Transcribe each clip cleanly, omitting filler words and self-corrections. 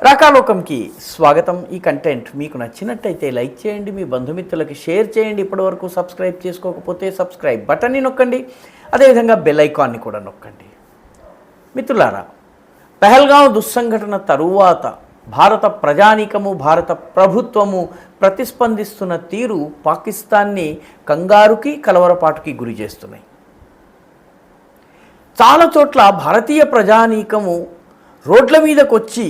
కాకాలోకంకి స్వాగతం. ఈ కంటెంట్ మీకు నచ్చినట్టయితే లైక్ చేయండి, మీ బంధుమిత్రులకి షేర్ చేయండి. ఇప్పటివరకు సబ్స్క్రైబ్ చేసుకోకపోతే సబ్స్క్రైబ్ బటన్ని నొక్కండి, అదేవిధంగా బెల్ ఐకాన్ని కూడా నొక్కండి. మిత్రులారా, పహల్గాం దుస్సంఘటన తరువాత భారత ప్రజానీకము, భారత ప్రభుత్వము ప్రతిస్పందిస్తున్న తీరు పాకిస్తాన్ని కంగారుకి, కలవరపాటుకి గురి చేస్తున్నాయి. చాలా చోట్ల భారతీయ ప్రజానీకము రోడ్ల మీదకు వచ్చి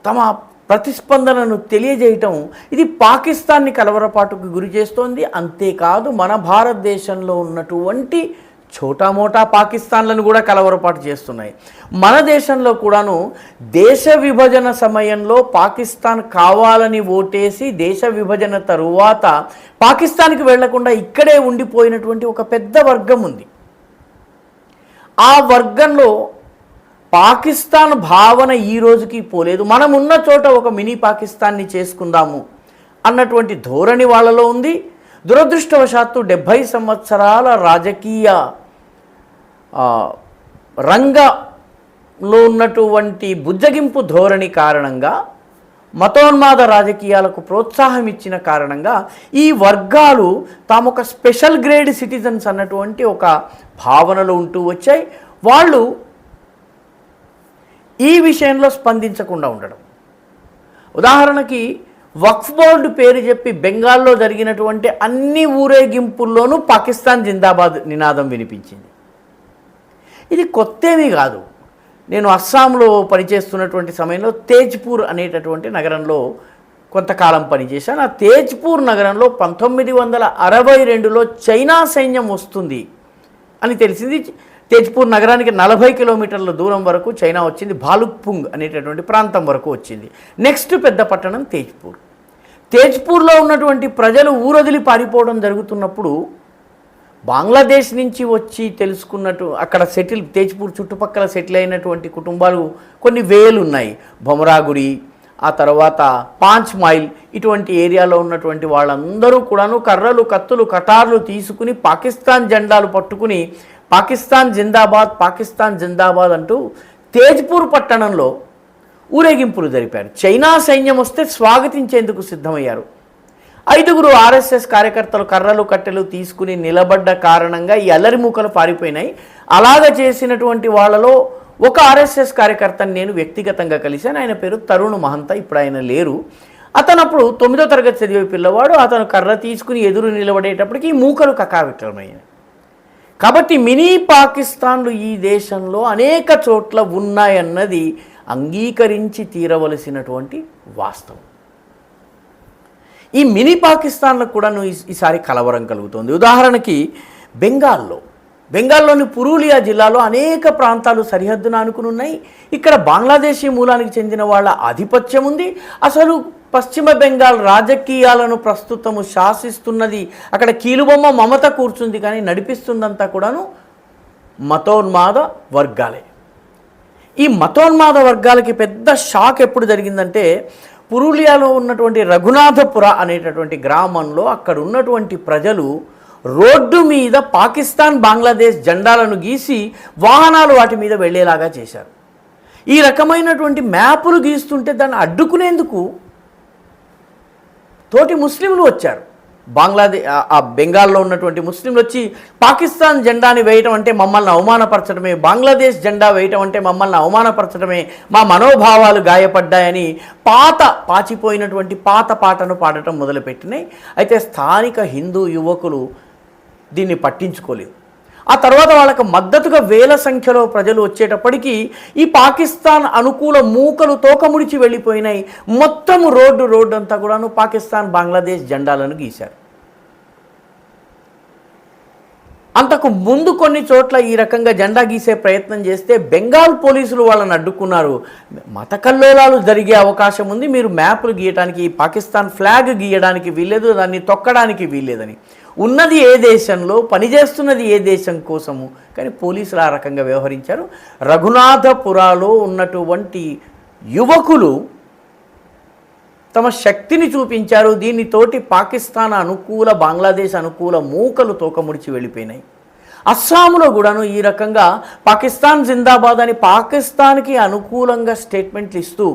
తమ ప్రతిస్పందనను తెలియజేయటం ఇది పాకిస్తాన్ని కలవరపాటుకు గురి చేస్తోంది. అంతేకాదు మన భారతదేశంలో ఉన్నటువంటి చోటామోటా పాకిస్తాన్లను కూడా కలవరపాటు చేస్తున్నాయి. మన దేశంలో కూడాను దేశ విభజన సమయంలో పాకిస్తాన్ కావాలని ఓటేసి దేశ విభజన తరువాత పాకిస్తాన్కి వెళ్లకుండా ఇక్కడే ఉండిపోయినటువంటి ఒక పెద్ద వర్గం ఉంది. ఆ వర్గంలో పాకిస్తాన్ భావన ఈ రోజుకి పోలేదు. మనం ఉన్న చోట ఒక మినీ పాకిస్తాన్ని చేసుకుందాము అన్నటువంటి ధోరణి వాళ్ళలో ఉంది. దురదృష్టవశాత్తు 70 సంవత్సరాల రాజకీయ రంగంలో ఉన్నటువంటి బుజ్జగింపు ధోరణి కారణంగా, మతోన్మాద రాజకీయాలకు ప్రోత్సాహం ఇచ్చిన కారణంగా ఈ వర్గాలు తాము ఒక స్పెషల్ గ్రేడ్ సిటిజన్స్ అన్నటువంటి ఒక భావనలో ఉంటూ వచ్చాయి. వాళ్ళు ఈ విషయంలో స్పందించకుండా ఉండడం. ఉదాహరణకి వక్ఫ్ బోర్డు పేరు చెప్పి బెంగాల్లో జరిగినటువంటి అన్ని ఊరేగింపుల్లోనూ పాకిస్తాన్ జిందాబాద్ నినాదం వినిపించింది. ఇది కొత్తేమీ కాదు. నేను అస్సాంలో పనిచేస్తున్నటువంటి సమయంలో తేజ్పూర్ అనేటటువంటి నగరంలో కొంతకాలం పనిచేశాను. ఆ తేజ్పూర్ నగరంలో 1962లో చైనా సైన్యం వస్తుంది అని తెలిసింది. తేజ్పూర్ నగరానికి 40 కిలోమీటర్ల దూరం వరకు చైనా వచ్చింది. భాలుక్పుంగ్ అనేటటువంటి ప్రాంతం వరకు వచ్చింది. నెక్స్ట్ పెద్ద పట్టణం తేజ్పూర్. తేజ్పూర్లో ఉన్నటువంటి ప్రజలు ఊరొదిలి పారిపోవడం జరుగుతున్నప్పుడు బంగ్లాదేశ్ నుంచి వచ్చి తెలుసుకున్నట్టు అక్కడ తేజ్పూర్ చుట్టుపక్కల సెటిల్ అయినటువంటి కుటుంబాలు కొన్ని వేలు ఉన్నాయి. భొమరాగుడి, ఆ తర్వాత 5 మైల్ ఇటువంటి ఏరియాలో ఉన్నటువంటి వాళ్ళందరూ కూడాను కర్రలు, కత్తులు, కటార్లు తీసుకుని పాకిస్తాన్ జెండాలు పట్టుకుని పాకిస్తాన్ జిందాబాద్, పాకిస్తాన్ జిందాబాద్ అంటూ తేజ్పూర్ పట్టణంలో ఊరేగింపులు జరిపారు. చైనా సైన్యం వస్తే స్వాగతించేందుకు సిద్ధమయ్యారు. 5 ఆర్ఎస్ఎస్ కార్యకర్తలు కర్రలు, కట్టెలు తీసుకుని నిలబడ్డ కారణంగా ఈ అల్లరి మూకలు పారిపోయినాయి. అలాగ చేసినటువంటి వాళ్ళలో ఒక ఆర్ఎస్ఎస్ కార్యకర్తని నేను వ్యక్తిగతంగా కలిశాను. ఆయన పేరు తరుణ్ మహంతా. ఇప్పుడు ఆయన లేరు. అతను అప్పుడు 9వ తరగతి చదివే పిల్లవాడు. అతను కర్ర తీసుకుని ఎదురు నిలబడేటప్పటికి ఈ మూకలు కకావికలమయ్యాయి. కాబట్టి మినీ పాకిస్తాన్లు ఈ దేశంలో అనేక చోట్ల ఉన్నాయన్నది అంగీకరించి తీరవలసినటువంటి వాస్తవం. ఈ మినీ పాకిస్తాన్లకు కూడా ఈసారి కలవరం కలుగుతుంది. ఉదాహరణకి బెంగాల్లోని పురూలియా జిల్లాలో అనేక ప్రాంతాలు సరిహద్దున ఆనుకుని ఉన్నాయి. ఇక్కడ బంగ్లాదేశీ మూలానికి చెందిన వాళ్ళ ఆధిపత్యం ఉంది. అసలు పశ్చిమ బెంగాల్ రాజకీయాలను ప్రస్తుతము శాసిస్తున్నది, అక్కడ కీలుబొమ్మ మమత కూర్చుంది, కానీ నడిపిస్తుందంతా కూడాను మతోన్మాద వర్గాలే. ఈ మతోన్మాద వర్గాలకి పెద్ద షాక్ ఎప్పుడు జరిగిందంటే, పురూలియాలో ఉన్నటువంటి రఘునాథపుర అనేటటువంటి గ్రామంలో అక్కడ ఉన్నటువంటి ప్రజలు రోడ్డు మీద పాకిస్తాన్, బంగ్లాదేశ్ జెండాలను గీసి వాహనాలు వాటి మీద వెళ్ళేలాగా చేశారు. ఈ రకమైనటువంటి మ్యాపులు గీస్తుంటే దాన్ని అడ్డుకునేందుకు తోటి ముస్లింలు వచ్చారు. బెంగాల్లో ఉన్నటువంటి ముస్లింలు వచ్చి పాకిస్తాన్ జెండాని వేయటం అంటే మమ్మల్ని అవమానపరచడమే, బంగ్లాదేశ్ జెండా వేయటం అంటే మమ్మల్ని అవమానపరచడమే, మా మనోభావాలు గాయపడ్డాయని పాచిపోయినటువంటి పాత పాటను పాడటం మొదలుపెట్టినాయి. అయితే స్థానిక హిందూ యువకులు దీన్ని పట్టించుకోలేదు. ఆ తర్వాత వాళ్ళకు మద్దతుగా వేల సంఖ్యలో ప్రజలు వచ్చేటప్పటికీ ఈ పాకిస్తాన్ అనుకూల మూకలు తోకముడిచి వెళ్ళిపోయినాయి. మొత్తం రోడ్డు అంతా కూడాను పాకిస్తాన్, బంగ్లాదేశ్ జెండాలను గీశారు. అంతకు ముందు కొన్ని చోట్ల ఈ రకంగా జెండా గీసే ప్రయత్నం చేస్తే బెంగాల్ పోలీసులు వాళ్ళని అడ్డుకున్నారు. మత కల్లోలాలు జరిగే అవకాశం ఉంది, మీరు మ్యాప్లు గీయడానికి, పాకిస్తాన్ ఫ్లాగ్ గీయడానికి వీల్లేదు, దాన్ని తొక్కడానికి వీల్లేదని. ఉన్నది ఏ దేశంలో, పనిచేస్తున్నది ఏ దేశం కోసము, కానీ పోలీసులు ఆ రకంగా వ్యవహరించారు. రఘునాథపురాలో ఉన్నటువంటి యువకులు తమ శక్తిని చూపించారు. దీనితోటి పాకిస్తాన్ అనుకూల, బంగ్లాదేశ్ అనుకూల మూకలు తోకముడిచి వెళ్ళిపోయినాయి. అస్సాంలో కూడాను ఈ రకంగా పాకిస్తాన్ జిందాబాద్ అని పాకిస్తాన్కి అనుకూలంగా స్టేట్మెంట్లు ఇస్తూ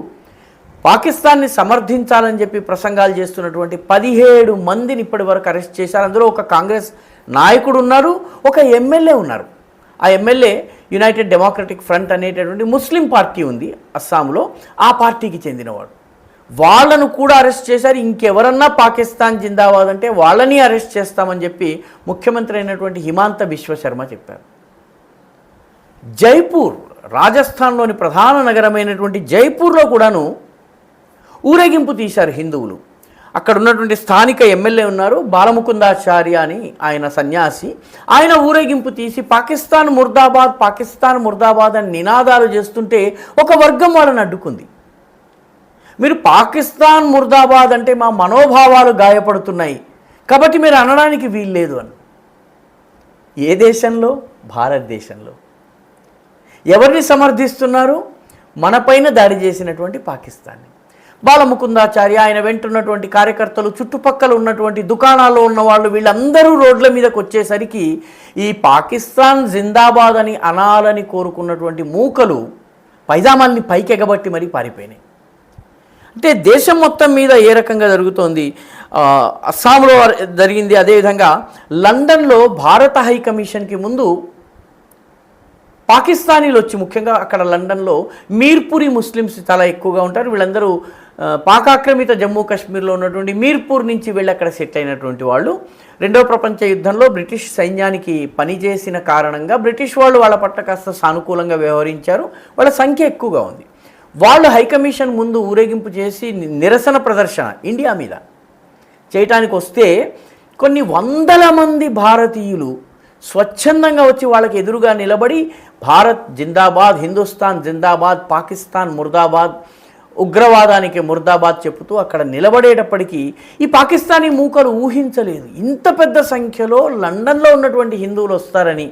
పాకిస్తాన్ని సమర్థించాలని చెప్పి ప్రసంగాలు చేస్తున్నటువంటి 17 మందిని ఇప్పటి వరకు అరెస్ట్ చేశారు. అందులో ఒక కాంగ్రెస్ నాయకుడు ఉన్నారు, ఒక ఎమ్మెల్యే ఉన్నారు. ఆ ఎమ్మెల్యే యునైటెడ్ డెమోక్రటిక్ ఫ్రంట్ అనేటటువంటి ముస్లిం పార్టీ ఉంది అస్సాంలో, ఆ పార్టీకి చెందినవాడు. వాళ్ళను కూడా అరెస్ట్ చేశారు. ఇంకెవరన్నా పాకిస్తాన్ జిందాబాద్ అంటే వాళ్ళని అరెస్ట్ చేస్తామని చెప్పి ముఖ్యమంత్రి అయినటువంటి హిమాంత బిశ్వ శర్మ చెప్పారు. జైపూర్, రాజస్థాన్లోని ప్రధాన నగరమైనటువంటి జైపూర్లో కూడాను ఊరేగింపు తీశారు హిందువులు. అక్కడ ఉన్నటువంటి స్థానిక ఎమ్మెల్యే ఉన్నారు, బాలముకుందాచార్య అని, ఆయన సన్యాసి. ఆయన ఊరేగింపు తీసి పాకిస్తాన్ ముర్దాబాద్, పాకిస్తాన్ ముర్దాబాద్ అని నినాదాలు చేస్తుంటే ఒక వర్గం వాళ్ళని అడ్డుకుంది. మీరు పాకిస్తాన్ ముర్దాబాద్ అంటే మా మనోభావాలు గాయపడుతున్నాయి కాబట్టి మీరు అనడానికి వీల్లేదు అని. ఏ దేశంలో? భారతదేశంలో. ఎవరిని సమర్థిస్తున్నారు? మనపైన దాడి చేసినటువంటి పాకిస్తాన్ని. బాలముకుందాచార్య, ఆయన వెంటున్నటువంటి కార్యకర్తలు, చుట్టుపక్కల ఉన్నటువంటి దుకాణాల్లో ఉన్న వాళ్ళు, వీళ్ళందరూ రోడ్ల మీదకి వచ్చేసరికి ఈ పాకిస్తాన్ జిందాబాద్ అని అనాలని కోరుకున్నటువంటి మూకలు పైజామాల్ని పైకెగబట్టి మరీ పారిపోయినాయి. అంటే దేశం మొత్తం మీద ఏ రకంగా జరుగుతోంది? అస్సాంలో జరిగింది. అదేవిధంగా లండన్లో భారత హై కమిషన్కి ముందు పాకిస్తానీలు వచ్చి, ముఖ్యంగా అక్కడ లండన్లో మీర్పూరి ముస్లిమ్స్ చాలా ఎక్కువగా ఉంటారు. వీళ్ళందరూ పాకాక్రమిత జమ్మూ కాశ్మీర్లో ఉన్నటువంటి మీర్పూర్ నుంచి వెళ్ళి అక్కడ సెట్ అయినటువంటి వాళ్ళు. రెండవ ప్రపంచ యుద్ధంలో బ్రిటిష్ సైన్యానికి పనిచేసిన కారణంగా బ్రిటిష్ వాళ్ళు వాళ్ళ పట్ల కాస్త సానుకూలంగా వ్యవహరించారు. వాళ్ళ సంఖ్య ఎక్కువగా ఉంది. వాళ్ళు హైకమిషన్ ముందు ఊరేగింపు చేసి నిరసన ప్రదర్శన ఇండియా మీద చేయటానికి వస్తే కొన్ని వందల మంది భారతీయులు స్వచ్ఛందంగా వచ్చి వాళ్ళకి ఎదురుగా నిలబడి భారత్ జిందాబాద్, హిందుస్థాన్ జిందాబాద్, పాకిస్తాన్ ముర్దాబాద్, ఉగ్రవాదానికి ముర్దాబాద్ చెబుతూ అక్కడ నిలబడేటప్పటికీ ఈ పాకిస్తానీ మూకలు ఊహించలేదు ఇంత పెద్ద సంఖ్యలో లండన్లో ఉన్నటువంటి హిందువులు వస్తారని,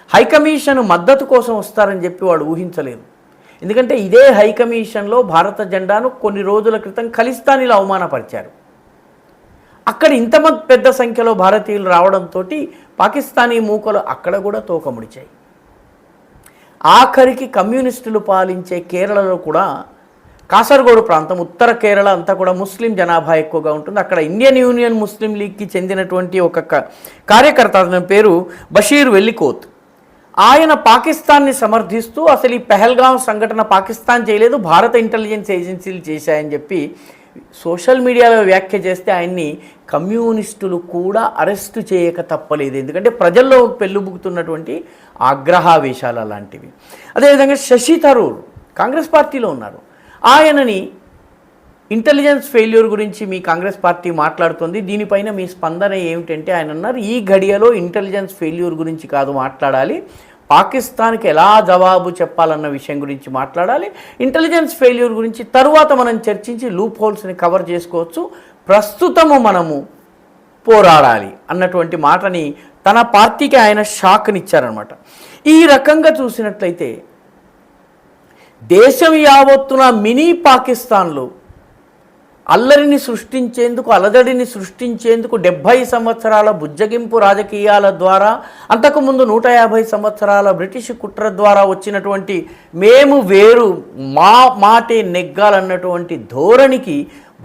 హైకమిషన్ మద్దతు కోసం వస్తారని చెప్పి వాళ్ళు ఊహించలేదు. ఎందుకంటే ఇదే హైకమిషన్లో భారత జెండాను కొన్ని రోజుల క్రితం ఖలిస్తానీలు అవమానపరిచారు. అక్కడ ఇంతమంది పెద్ద సంఖ్యలో భారతీయులు రావడంతో పాకిస్తానీ మూకలు అక్కడ కూడా తోకముడిచాయి. ఆఖరికి కమ్యూనిస్టులు పాలించే కేరళలో కూడా కాసర్గోడు ప్రాంతం, ఉత్తర కేరళ అంతా కూడా ముస్లిం జనాభా ఎక్కువగా ఉంటుంది. అక్కడ ఇండియన్ యూనియన్ ముస్లిం లీగ్కి చెందినటువంటి ఒక కార్యకర్త, అతని పేరు బషీర్ వెల్లికోత్. ఆయన పాకిస్తాన్ని సమర్థిస్తూ అసలు ఈ పెహల్గాం సంఘటన పాకిస్తాన్ చేయలేదు, భారత ఇంటెలిజెన్స్ ఏజెన్సీలు చేశాయని చెప్పి సోషల్ మీడియాలో వ్యాఖ్య చేస్తే ఆయన్ని కమ్యూనిస్టులు కూడా అరెస్టు చేయక తప్పలేదు. ఎందుకంటే ప్రజల్లో పెళ్ళుబుకుతున్నటువంటి ఆగ్రహావేశాలు అలాంటివి. అదేవిధంగా శశి థరూర్ కాంగ్రెస్ పార్టీలో ఉన్నారు. ఆయనని ఇంటెలిజెన్స్ ఫెయిల్యూర్ గురించి మీ కాంగ్రెస్ పార్టీ మాట్లాడుతుంది, దీనిపైన మీ స్పందన ఏమిటంటే ఆయన అన్నారు, ఈ ఘడియలో ఇంటెలిజెన్స్ ఫెయిల్యూర్ గురించి కాదు మాట్లాడాలి, పాకిస్తాన్కి ఎలా జవాబు చెప్పాలన్న విషయం గురించి మాట్లాడాలి. ఇంటెలిజెన్స్ ఫెయిల్యూర్ గురించి తరువాత మనం చర్చించి లూప్ హోల్స్ని కవర్ చేసుకోవచ్చు, ప్రస్తుతము మనము పోరాడాలి అన్నటువంటి మాటని తన పార్టీకి ఆయన షాక్నిచ్చారనమాట. ఈ రకంగా చూసినట్లయితే దేశం యావత్తున మినీ పాకిస్తాన్లో అల్లరిని సృష్టించేందుకు, అలజడిని సృష్టించేందుకు 70 సంవత్సరాల బుజ్జగింపు రాజకీయాల ద్వారా, అంతకుముందు 150 సంవత్సరాల బ్రిటిష్ కుట్ర ద్వారా వచ్చినటువంటి మేము వేరు, మా మాటే నెగ్గాలన్నటువంటి ధోరణికి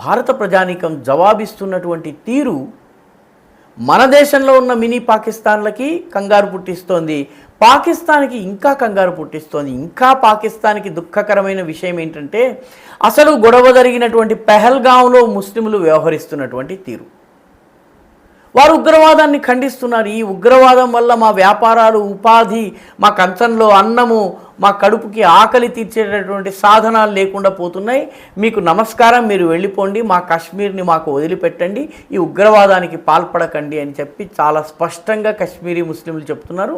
భారత ప్రజానీకం జవాబిస్తున్నటువంటి తీరు మన దేశంలో ఉన్న మినీ పాకిస్తాన్లకి కంగారు పుట్టిస్తోంది, పాకిస్తాన్కి ఇంకా కంగారు పుట్టిస్తోంది. ఇంకా పాకిస్తాన్కి దుఃఖకరమైన విషయం ఏంటంటే అసలు గొడవ జరిగినటువంటి పెహల్గాంలో ముస్లింలు వ్యవహరిస్తున్నటువంటి తీరు. వారు ఉగ్రవాదాన్ని ఖండిస్తున్నారు. ఈ ఉగ్రవాదం వల్ల మా వ్యాపారాలు, ఉపాధి, మా కంచంలో అన్నము, మా కడుపుకి ఆకలి తీర్చేటటువంటి సాధనాలు లేకుండా పోతున్నాయి, మీకు నమస్కారం, మీరు వెళ్ళిపోండి, మా కాశ్మీర్ని మాకు వదిలిపెట్టండి, ఈ ఉగ్రవాదానికి పాల్పడకండి అని చెప్పి చాలా స్పష్టంగా కాశ్మీరీ ముస్లింలు చెప్తున్నారు.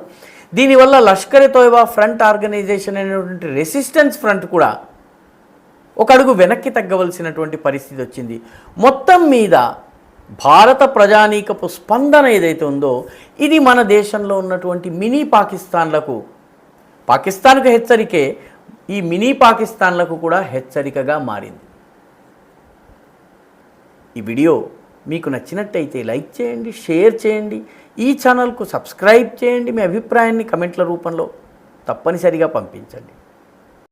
దీనివల్ల లష్కర్ ఎ తోయిబా ఫ్రంట్ ఆర్గనైజేషన్ అనేటువంటి రెసిస్టెన్స్ ఫ్రంట్ కూడా ఒక అడుగు వెనక్కి తగ్గవలసినటువంటి పరిస్థితి వచ్చింది. మొత్తం మీద భారత ప్రజానీకపు స్పందన ఏదైతే ఉందో ఇది మన దేశంలో ఉన్నటువంటి మినీ పాకిస్తాన్లకు, పాకిస్తాన్కు హెచ్చరికే, ఈ మినీ పాకిస్తాన్లకు కూడా హెచ్చరికగా మారింది. ఈ వీడియో మీకు నచ్చినట్టయితే లైక్ చేయండి, షేర్ చేయండి, ఈ ఛానల్కు సబ్స్క్రైబ్ చేయండి, మీ అభిప్రాయాన్ని కమెంట్ల రూపంలో తప్పనిసరిగా పంపించండి.